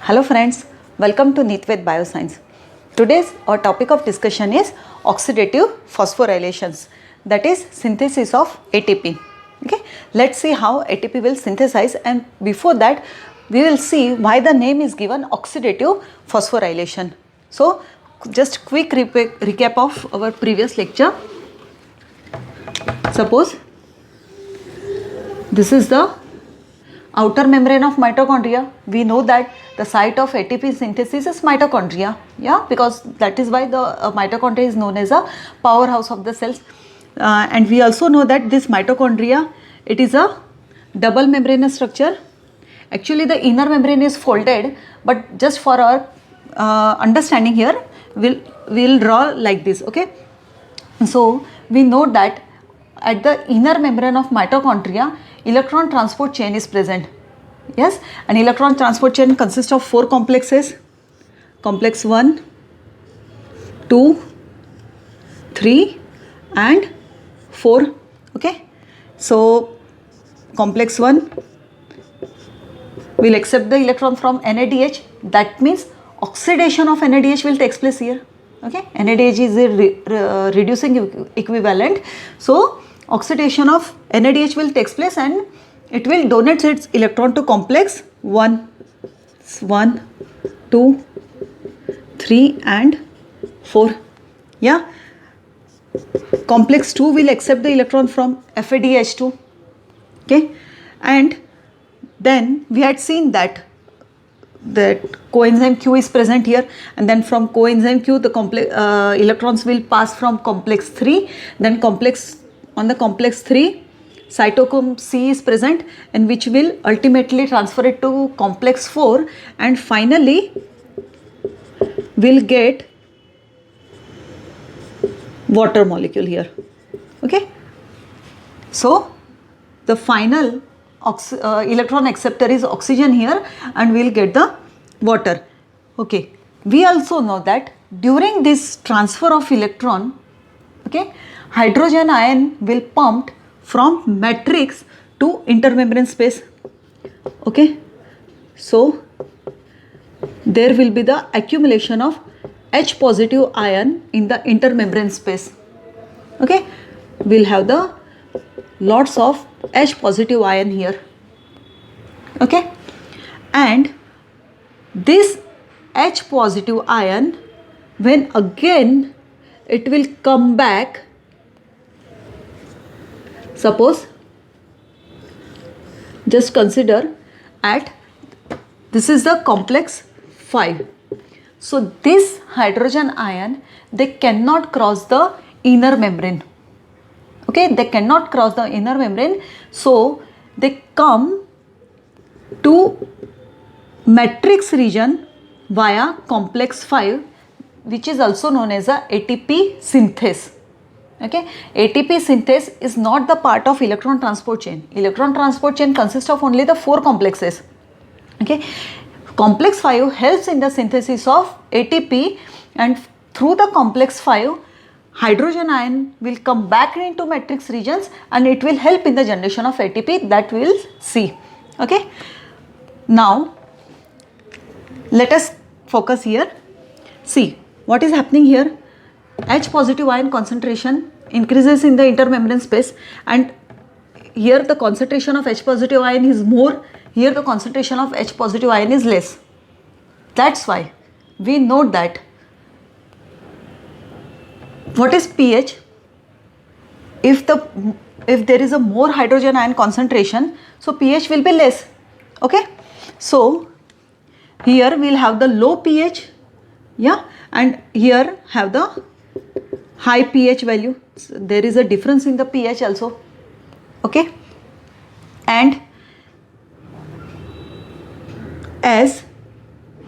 Hello friends, welcome to Neetved Bioscience. Today's our topic of discussion is oxidative phosphorylations, that is synthesis of ATP. Okay, let's see how ATP will synthesize, and before that we will see why the name is given oxidative phosphorylation. So just quick recap of our previous lecture. Suppose this is the outer membrane of mitochondria. We know that the site of ATP synthesis is mitochondria, yeah, because that is why the mitochondria is known as a powerhouse of the cells. And we also know that this mitochondria, it is a double membranous structure. Actually the inner membrane is folded, but just for our understanding here, we'll draw like this, okay. So we know that at the inner membrane of mitochondria, electron transport chain is present. Yes, an electron transport chain consists of 4 complexes: complex 1, 2, 3 and 4. Okay, so complex 1 will accept the electron from NADH. That means oxidation of NADH will take place here. Okay, NADH is a reducing equivalent, so oxidation of NADH will take place and it will donate its electron to complex 1, 2, 3 and 4. Yeah, complex 2 will accept the electron from FADH2. Okay, and then we had seen that coenzyme Q is present here, and then from coenzyme Q the electrons will pass from complex 3, then on the complex 3 cytochrome C is present, and which will ultimately transfer it to complex 4, and finally will get water molecule here. Okay, so the final electron acceptor is oxygen here, and we'll get the water. Okay, we also know that during this transfer of electron, okay, hydrogen ion will pumped from matrix to intermembrane space. Okay, so there will be the accumulation of H positive ion in the intermembrane space. Okay, we'll have the lots of H positive ion here. Okay, and this H positive ion, when again it will come back, suppose just consider this is the complex 5. So this hydrogen ion, they cannot cross the inner membrane. Okay, they cannot cross the inner membrane, so they come to matrix region via complex 5, which is also known as a ATP synthase. Okay, ATP synthase is not the part of electron transport chain. Electron transport chain consists of only the 4 complexes. Okay, complex 5 helps in the synthesis of ATP, and through the complex 5 hydrogen ion will come back into matrix regions and it will help in the generation of ATP, that we will see. Okay, now let us focus here. See what is happening here. H positive ion concentration increases in the intermembrane space, and here the concentration of H positive ion is more, here the concentration of H positive ion is less. That's why we note that what is pH? If there is a more hydrogen ion concentration, so pH will be less. Okay, so here we'll have the low pH, yeah, and here have the high pH value. So there is a difference in the pH also. Okay, and as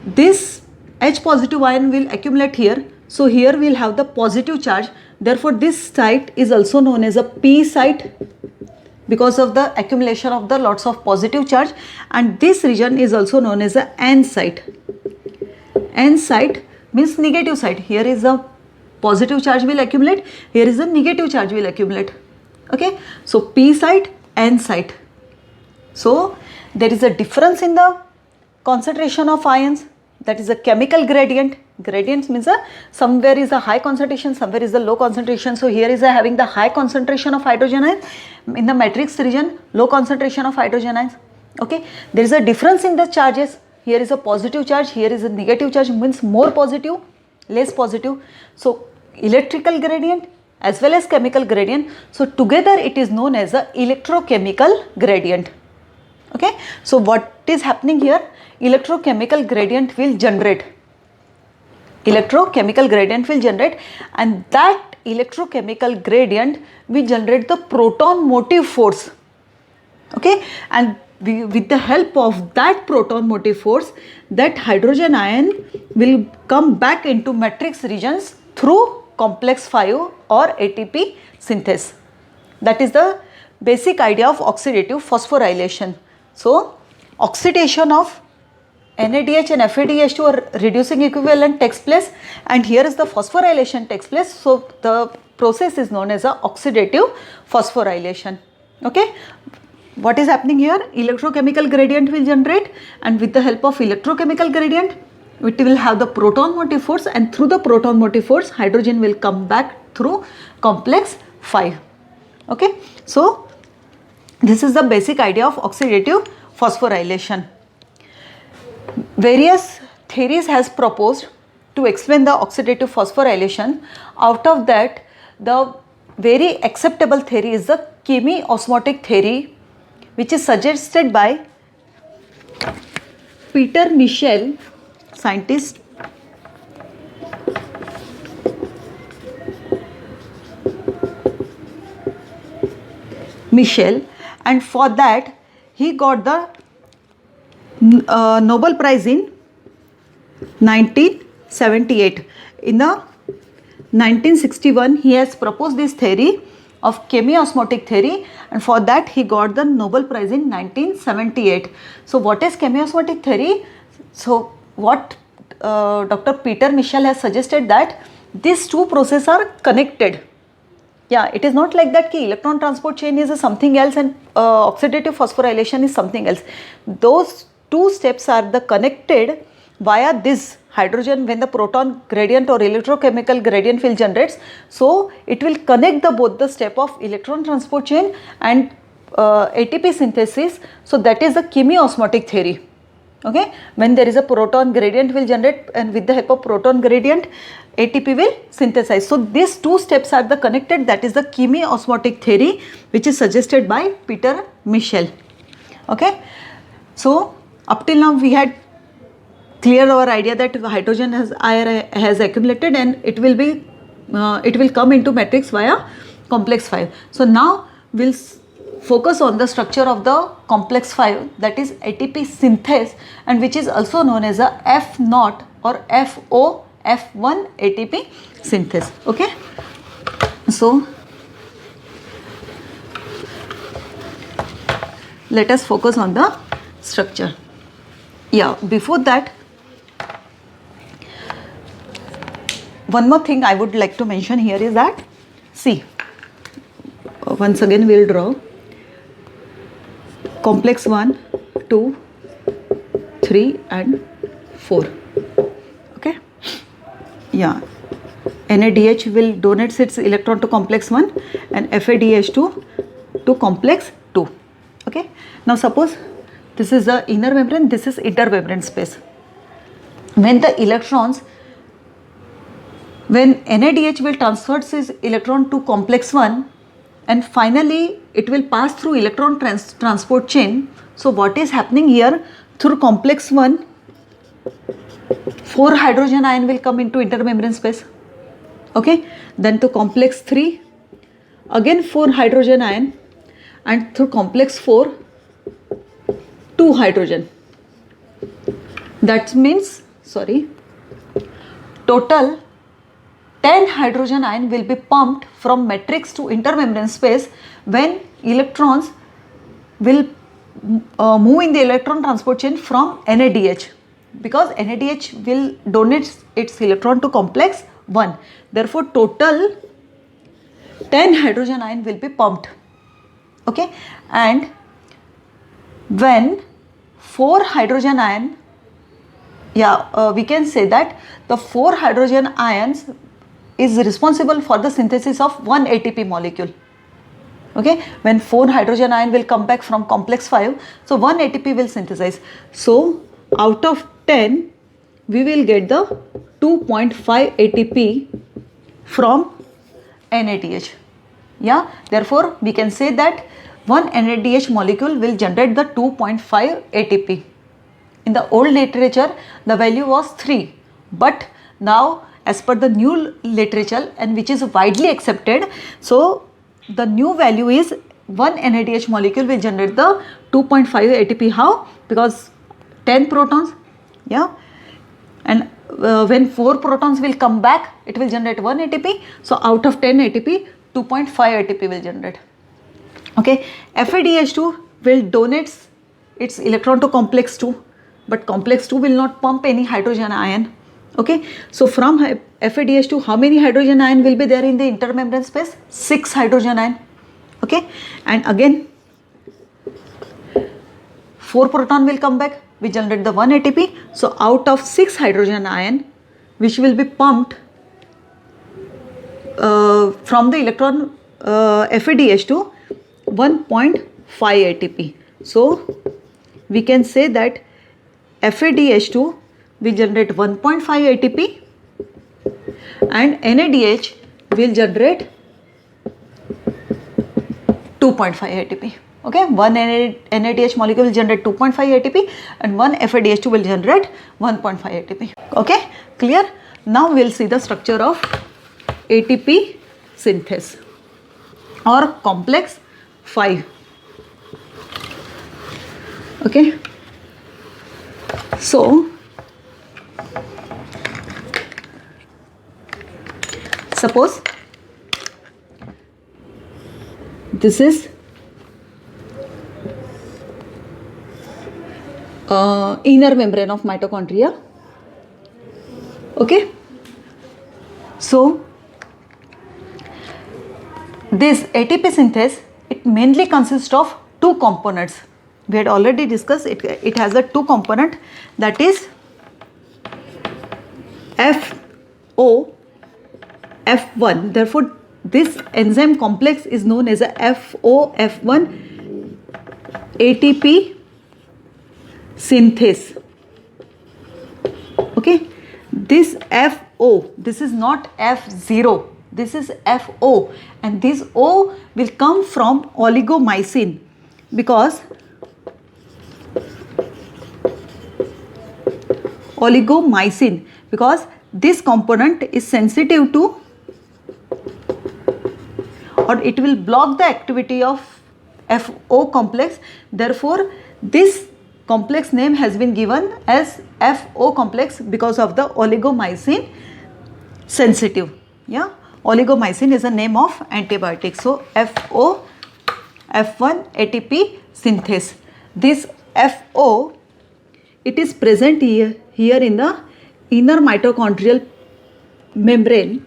this H positive ion will accumulate here, so here we'll have the positive charge, therefore this site is also known as a P site because of the accumulation of the lots of positive charge, and this region is also known as a N site. N site means negative site. Here is a positive charge will accumulate, here is a negative charge will accumulate. Okay, so P site, N site. So there is a difference in the concentration of ions, that is a chemical gradient. Gradient means somewhere is a high concentration, somewhere is a low concentration. So here is having the high concentration of hydrogen ions in the matrix region, low concentration of hydrogen ions. Okay, there is a difference in the charges. Here is a positive charge, here is a negative charge, means more positive, less positive. So electrical gradient as well as chemical gradient. So together it is known as a electrochemical gradient. Okay, so what is happening here? Electrochemical gradient will generate. Electrochemical gradient will generate, and that electrochemical gradient will generate the proton motive force. Okay, and with the help of that proton motive force, that hydrogen ion will come back into matrix regions through complex 5 or ATP synthesis. That is the basic idea of oxidative phosphorylation. So oxidation of NADH and FADH2 or reducing equivalent takes place, and here is the phosphorylation takes place. So the process is known as a oxidative phosphorylation. Okay, what is happening here? Electrochemical gradient will generate, and with the help of electrochemical gradient it will have the proton motive force, and through the proton motive force hydrogen will come back through complex 5. Okay, so this is the basic idea of oxidative phosphorylation. Various theories has proposed to explain the oxidative phosphorylation. Out of that, the very acceptable theory is the chemiosmotic theory, which is suggested by Peter Michel, scientist. Michel, and for that he got the Nobel Prize in 1978. In the 1961 he has proposed this theory of chemiosmotic theory, and for that he got the Nobel Prize in 1978. So what is chemiosmotic theory? So what Dr. Peter Michel has suggested that these two processes are connected. Yeah, it is not like that ki electron transport chain is something else and oxidative phosphorylation is something else. Those two steps are the connected via this hydrogen when the proton gradient or electrochemical gradient will generate. So it will connect the both the step of electron transport chain and ATP synthesis. So that is the chemiosmotic theory. Okay, when there is a proton gradient will generate, and with the help of proton gradient ATP will synthesize. So these two steps are the connected. That is the chemiosmotic theory, which is suggested by Peter Michel. Okay, so up till now we had clear our idea that hydrogen has accumulated, and it will come into matrix via complex 5. So now we'll focus on the structure of the complex 5, that is ATP synthase, and which is also known as a F0 or F1 ATP synthase. Okay, so let us focus on the structure. Yeah, before that, one more thing I would like to mention here is that, see, once again we will draw complex 1, 2, 3 and 4. Okay, yeah, NADH will donate its electron to complex 1 and FADH2 to complex 2. Okay, now suppose this is the inner membrane, this is intermembrane space. When the electrons, when NADH will transfer its electron to complex 1 and finally it will pass through electron transport chain. So what is happening here? Through complex 1, 4 hydrogen ion will come into intermembrane space. Okay, then to complex 3, again 4 hydrogen ion, and through complex 4, 2 hydrogen. That means, total 10 hydrogen ion will be pumped from matrix to intermembrane space when electrons will move in the electron transport chain from NADH, because NADH will donate its electron to complex 1. Therefore, total 10 hydrogen ion will be pumped. Okay, and when 4 hydrogen ion we can say that the 4 hydrogen ions is responsible for the synthesis of 1 ATP molecule. Okay, when 4 hydrogen ion will come back from complex 5, so 1 ATP will synthesize. So out of 10, we will get the 2.5 ATP from NADH. Yeah, therefore we can say that one NADH molecule will generate the 2.5 ATP. In the old literature, the value was 3, but now as per the new literature and which is widely accepted, so the new value is one NADH molecule will generate the 2.5 ATP. How? Because 10 protons, yeah, and when 4 protons will come back, it will generate 1 ATP. So out of 10 ATP, 2.5 ATP will generate. Okay, FADH2 will donate its electron to complex 2, but complex 2 will not pump any hydrogen ion. Okay, so from FADH2, how many hydrogen ion will be there in the intermembrane space? 6 hydrogen ion. Okay, and again 4 proton will come back, we generate the 1 ATP. So out of 6 hydrogen ion which will be pumped from the electron FADH2, 1.5 ATP. So we can say that FADH2 will generate 1.5 ATP and NADH will generate 2.5 ATP. Okay, one NADH molecule will generate 2.5 ATP and one FADH2 will generate 1.5 ATP. Okay, clear? Now we will see the structure of ATP synthase or complex 5. Okay, so suppose this is inner membrane of mitochondria. Okay, so this ATP synthase, it mainly consists of 2 components. We had already discussed it. It has a 2 component, that is FO F1. Therefore this enzyme complex is known as a FOF1 ATP synthase. Okay, this FO, this is not F0, this is FO, and this O will come from oligomycin because this component is sensitive to, or it will block the activity of FO complex. Therefore this complex name has been given as FO complex because of the oligomycin sensitive. Yeah, oligomycin is a name of antibiotic. So FO F1 ATP synthase. This FO, it is present here in the inner mitochondrial membrane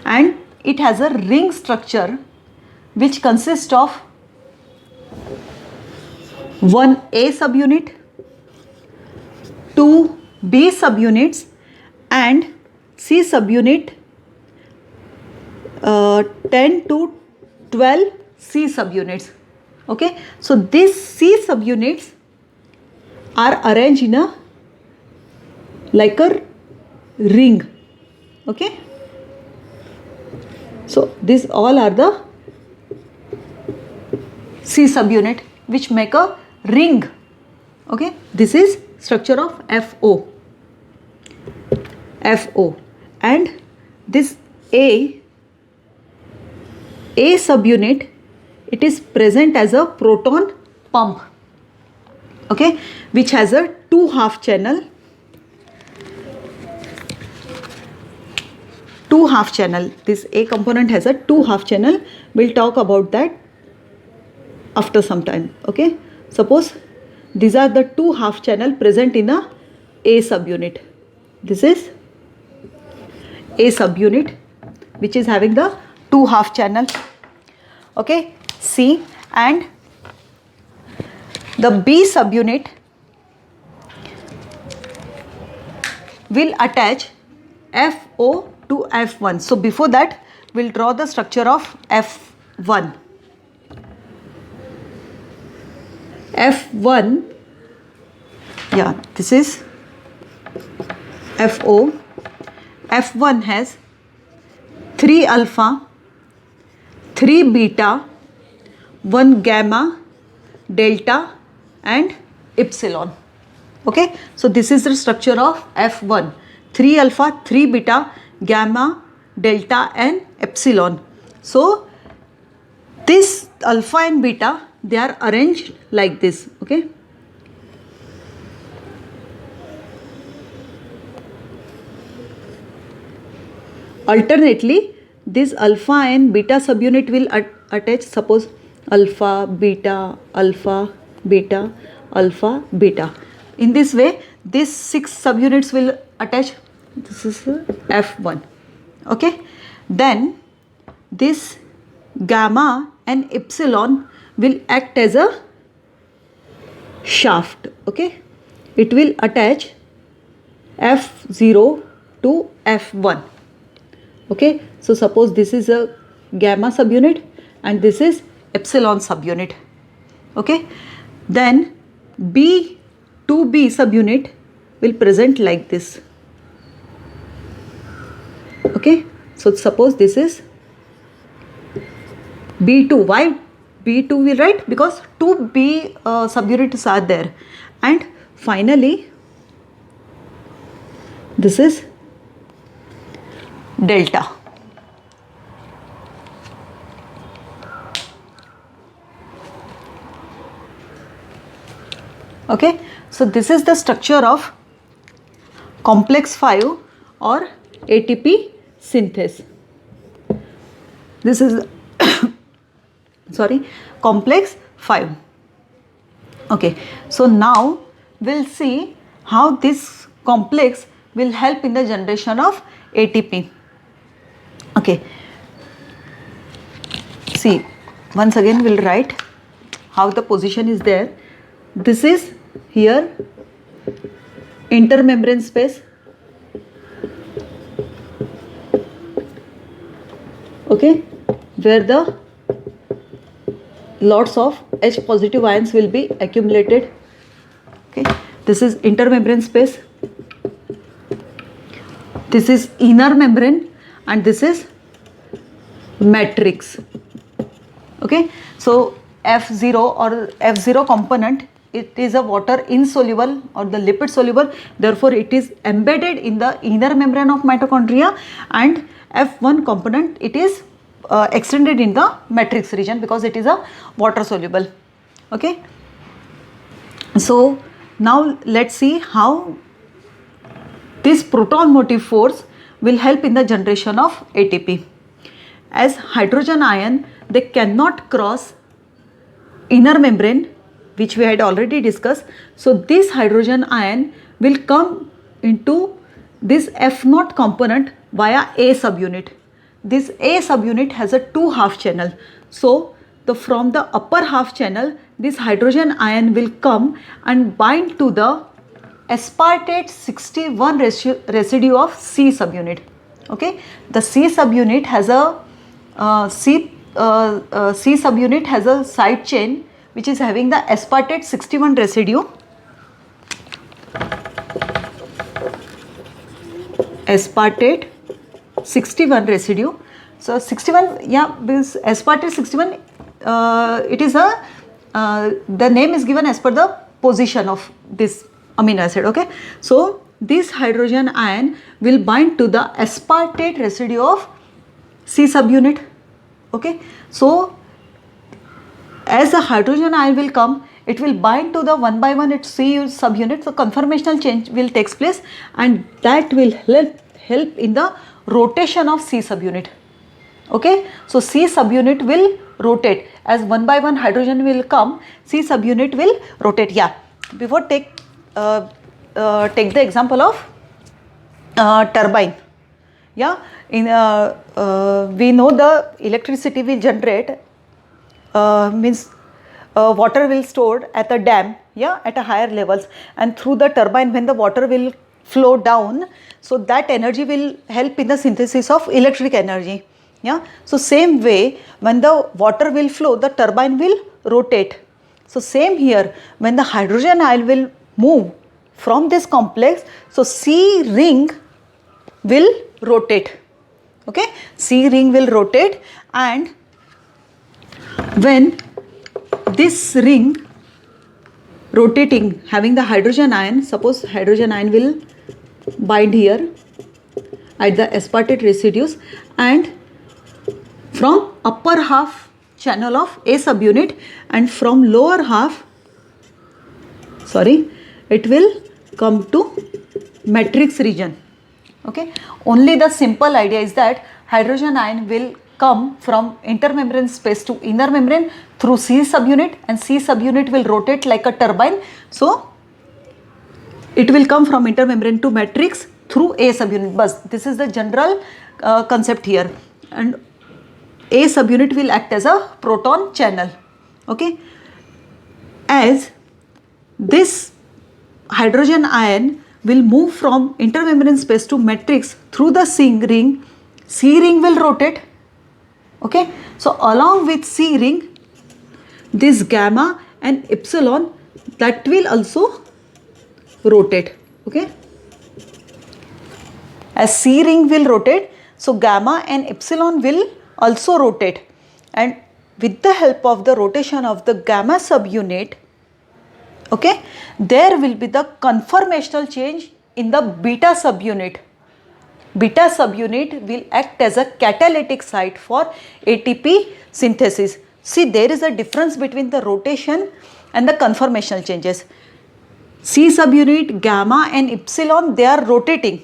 and it has a ring structure which consists of 1 A subunit, 2 B subunits and C subunit, 10 to 12 C subunits. Okay, so these C subunits are arranged in a like a ring. Okay, so these all are the C subunit which make a ring. Okay, this is structure of FO and this A subunit, it is present as a proton pump. Okay, which has a 2 half channel. This A component has a 2 half channel. We'll talk about that after some time. Okay, suppose these are the 2 half channel present in a subunit. This is A subunit which is having the 2 half channel. Okay, C, and the B subunit, will attach FO to F1. So before that, we'll draw the structure of F1. F1, yeah, this is FO. F1 has 3 alpha, 3 beta, 1 gamma, delta and epsilon. Okay, so this is the structure of F1. 3 alpha, 3 beta, gamma, delta and epsilon. So this alpha and beta, they are arranged like this. Okay, alternately this alpha and beta subunit will attach, suppose alpha, beta, alpha, beta, alpha, beta. In this way, these 6 subunits will attach. This is F1. Okay, then this gamma and epsilon will act as a shaft. Okay, it will attach F0 to F1. Okay, so suppose this is a gamma subunit and this is epsilon subunit. Okay, then B2B subunit will present like this. Okay, so suppose this is B2. Why B2 will write? Because 2B subunits are there. And finally, this is delta. Okay, so this is the structure of complex 5 or ATP synthase. This is sorry, complex 5. Okay, so now we'll see how this complex will help in the generation of ATP. Okay, see, once again we'll write how the position is there. This is here intermembrane space. Okay, where the lots of H positive ions will be accumulated. Okay, this is intermembrane space, this is inner membrane and this is matrix. Okay, so F0 or F0 component, it is a water insoluble or the lipid soluble, therefore it is embedded in the inner membrane of mitochondria, and F1 component, it is extended in the matrix region because it is a water soluble. Okay, so now let's see how this proton motive force will help in the generation of ATP. As hydrogen ion, they cannot cross inner membrane, which we had already discussed. So this hydrogen ion will come into this F0 component via A subunit. This A subunit has a 2 half channel. So from the upper half channel, this hydrogen ion will come and bind to the aspartate 61 residue of C subunit. Okay, the C subunit has a C subunit has a side chain which is having the aspartate 61 residue. Aspartate 61 residue. So 61, yeah, because aspartate 61, it is a the name is given as per the position of this amino acid. Okay, so this hydrogen ion will bind to the aspartate residue of C subunit. Okay, so as the hydrogen ion will come, it will bind to the one by one its C subunit. So conformational change will take place, and that will help in the rotation of C subunit. Okay, so C subunit will rotate as one by one hydrogen will come. C subunit will rotate. Yeah, before take the example of turbine. Yeah, in we know the electricity will generate means water will stored at a dam, yeah, at a higher levels, and through the turbine when the water will flow down, so that energy will help in the synthesis of electric energy. Yeah, so same way when the water will flow, the turbine will rotate. So same here, when the hydrogen ion will move from this complex, so C ring will rotate. Okay, C ring will rotate, and when this ring rotating having the hydrogen ion, suppose hydrogen ion will bind here at the aspartate residues, and from upper half channel of A subunit and from lower half, it will come to matrix region. Okay, only the simple idea is that hydrogen ion will come from intermembrane space to inner membrane through C subunit, and C subunit will rotate like a turbine. So it will come from intermembrane to matrix through A subunit. But this is the general concept here, and A subunit will act as a proton channel. Okay, as this hydrogen ion will move from intermembrane space to matrix through the C ring will rotate. Okay, so along with C ring, this gamma and epsilon, that will also rotate. Okay, as C ring will rotate, so gamma and epsilon will also rotate, and with the help of the rotation of the gamma subunit, okay, there will be the conformational change in the beta subunit. Beta subunit will act as a catalytic site for ATP synthesis. See, there is a difference between the rotation and the conformational changes. C subunit, gamma and epsilon, they are rotating,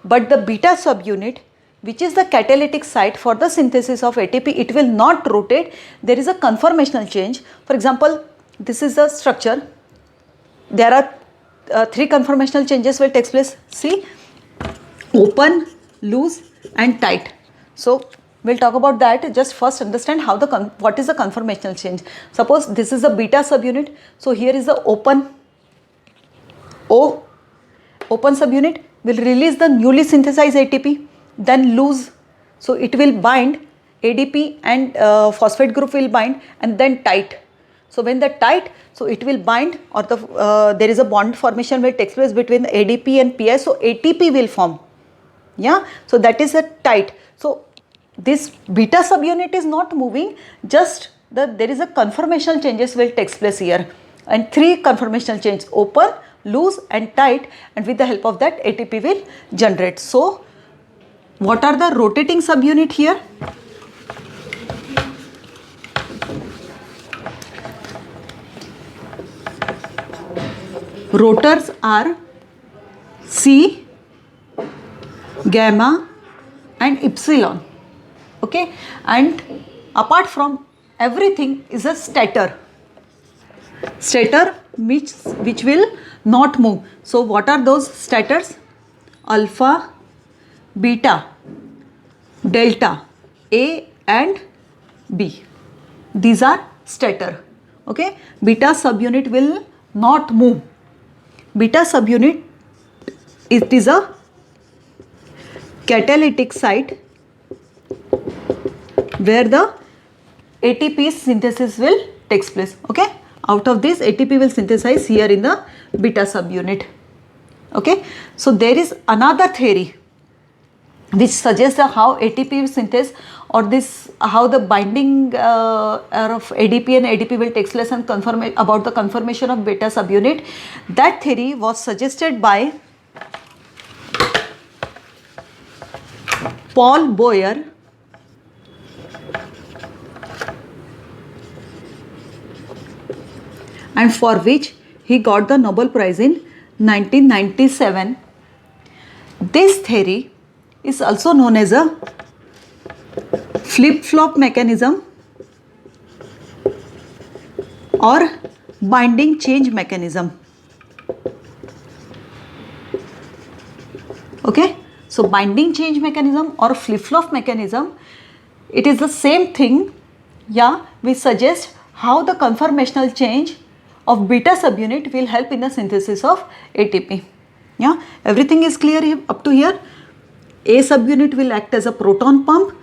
but the beta subunit, which is the catalytic site for the synthesis of ATP, it will not rotate. There is a conformational change. For example, this is the structure. There are 3 conformational changes will take place. See, open, loose and tight. So we'll talk about that. Just first understand how what is the conformational change. Suppose this is the beta subunit. So here is the open subunit will release the newly synthesized ATP, then loose. So it will bind ADP and phosphate group will bind, and then tight. So when the tight, so it will bind, or there is a bond formation will take place between ADP and PI. So ATP will form. Yeah, so that is a tight. So this beta subunit is not moving, just there is a conformational changes will take place here, and 3 conformational changes: open, loose and tight, and with the help of that ATP will generate. So what are the rotating subunit here? Rotors are C, gamma and epsilon. Okay, and apart from everything is a stator. Stator which will not move. So what are those stators? Alpha, beta, delta, A and B. These are stator. Okay, beta subunit will not move. Beta subunit, it is a catalytic site where the ATP synthesis will takes place. Okay, out of this ATP will synthesize here in the beta subunit. Okay, so there is another theory which suggests how ATP synthesis, or this how the binding of ADP and ADP will take place, and about the conformation of beta subunit. That theory was suggested by Paul Boyer and for which he got the Nobel Prize in 1997. This theory is also known as a flip-flop mechanism or binding change mechanism. Okay, so binding change mechanism or flip-flop mechanism, it is the same thing. Yeah, we suggest how the conformational change of beta subunit will help in the synthesis of ATP. Yeah, everything is clear up to here. A subunit will act as a proton pump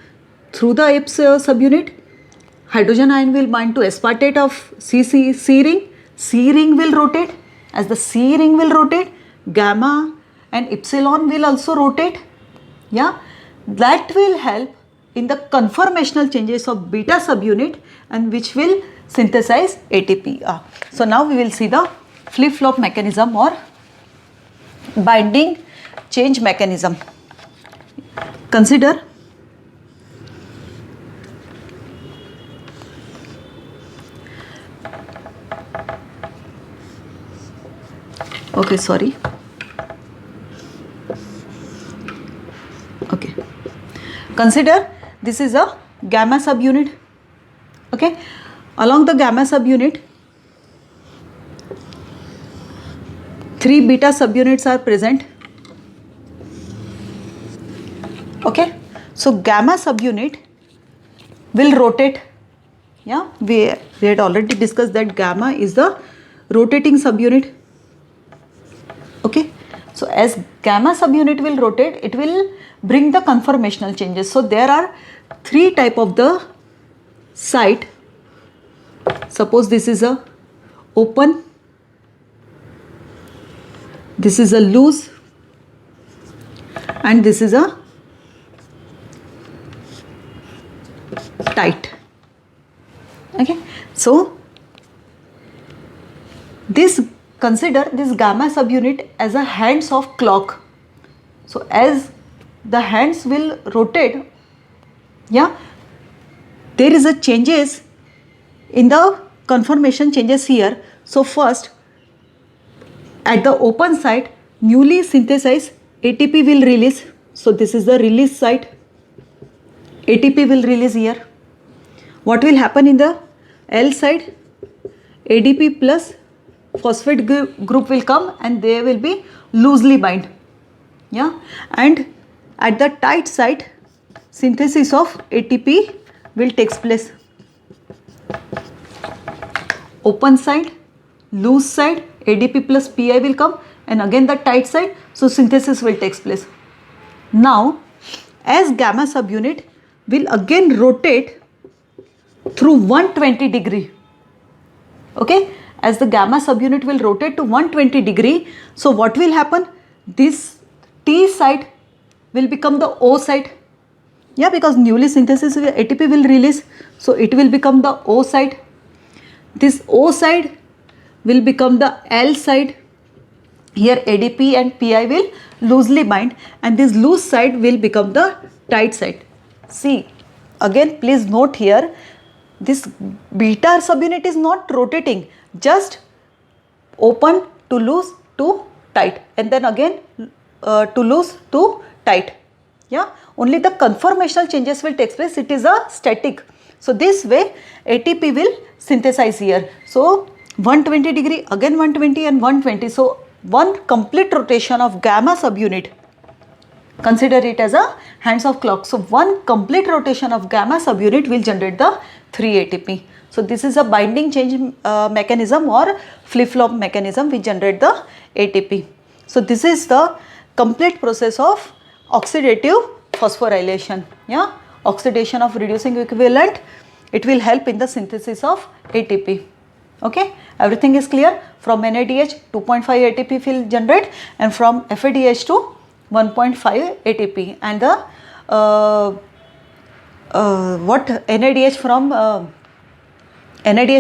through the A subunit. Hydrogen ion will bind to aspartate of C ring. C ring will rotate. As the C ring will rotate, gamma and epsilon will also rotate. Yeah, that will help in the conformational changes of beta subunit and which will synthesize ATP. So now we will see the flip-flop mechanism or binding change mechanism. Consider okay, sorry. Okay. Consider this is a gamma subunit. Okay. Along the gamma subunit, 3 beta subunits are present. Okay. So gamma subunit will rotate. Yeah, we had already discussed that gamma is the rotating subunit. Okay. So as gamma subunit will rotate, it will bring the conformational changes. So there are 3 type of the site. Suppose this is a open, this is a loose, and this is a tight. Okay. So this, consider this gamma subunit as a hands of clock. So as the hands will rotate, yeah, there is a changes in the conformation changes here. So first at the open site, newly synthesized ATP will release. So this is the release site. ATP will release here. What will happen in the L side? ADP plus phosphate group will come and they will be loosely bind. Yeah, and at the tight site, synthesis of ATP will take place. Open side, loose side, ADP plus PI will come, and again the tight side, so synthesis will take place. Now as gamma subunit will again rotate through 120 degree. Okay, as the gamma subunit will rotate to 120 degree, so what will happen? This T site will become the O site. Yeah, because newly synthesis ATP will release, so it will become the O site. This O side will become the L side. Here ADP and PI will loosely bind, and this loose side will become the tight side. See, again please note here, this beta subunit is not rotating, just open to loose to tight, and then again to loose to tight. Yeah, only the conformational changes will take place. It is a static. So this way ATP will synthesize here. So 120 degree, again 120 and 120. So one complete rotation of gamma subunit, consider it as a hands of clock. So one complete rotation of gamma subunit will generate the 3 ATP. So this is a binding change mechanism or flip-flop mechanism which generate the ATP. So this is the complete process of oxidative phosphorylation. Yeah, oxidation of reducing equivalent. It will help in the synthesis of ATP. Okay, everything is clear. From NADH 2.5 ATP will generate, and from FADH to 1.5 ATP, and the what NADH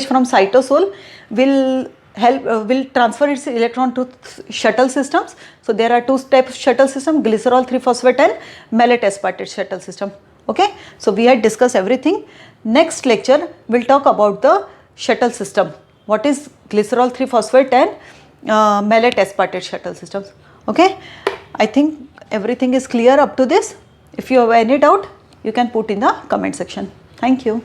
from cytosol will help will transfer its electron to shuttle systems. So there are 2 step shuttle system, glycerol 3-phosphate and malate aspartate shuttle system. Okay, so we had discussed everything. Next lecture we will talk about the shuttle system. What is glycerol 3-phosphate and malate aspartate shuttle systems. Okay, I think everything is clear up to this. If you have any doubt, you can put in the comment section. Thank you.